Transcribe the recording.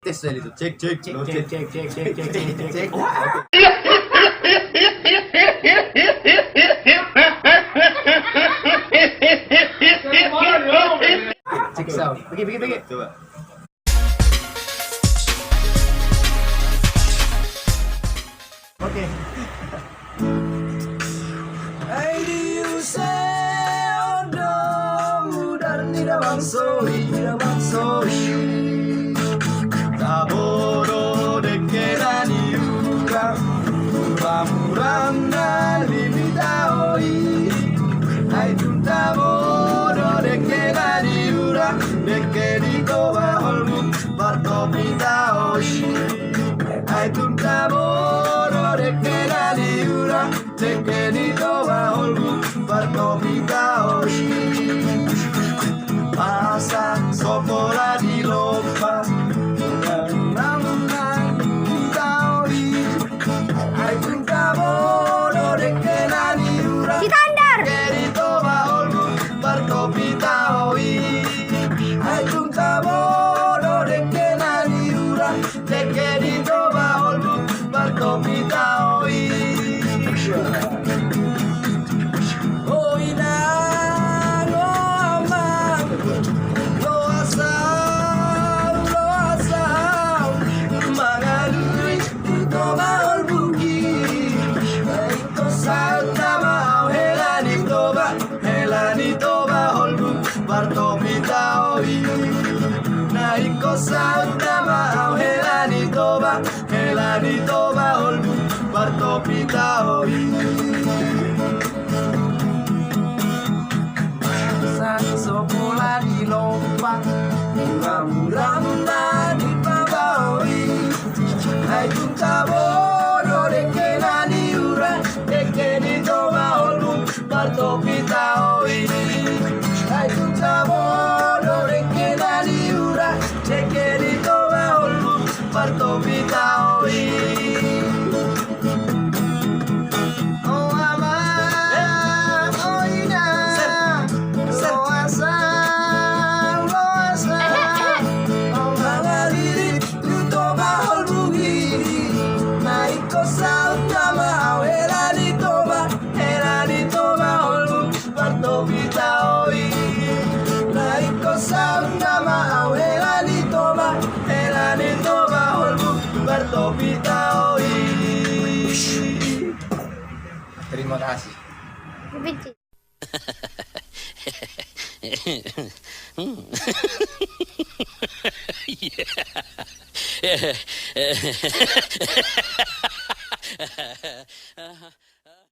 tes dari itu. Cek cek Cek no, cek cek cek cek cek cek cek. cek. Cek sound. Pergi. Coba. Oke. Taboro de Keraniura, Ramuranda Lilitaoi. Hai un taboro de Keraniura, de Kerito Baholmu, Bartopitaoshi. Hai un taboro de Keraniura, de Kerito Baholmu, Bartopitaoshi. Pasa sopora di lomba. Ditandar. Naiko sautama au helani toba olbu bartopita oi. Sang sopola di lompa, murah-murah di pabaoi. Hai tunta bodo deke nani ura, deke di toba olbu bartopita oi. Hai tunta bodo deke nani ura, deke di toba olbu bartopita oi. Oh ama, oh ina, loasa, oh mangaliri, tu toba olbugi, naiko sautama, oh helani toba olbu bartopita oi. Naiko sautama, oh helani toba olbu bartopita oi. Terima kasih. Benci. Yeah.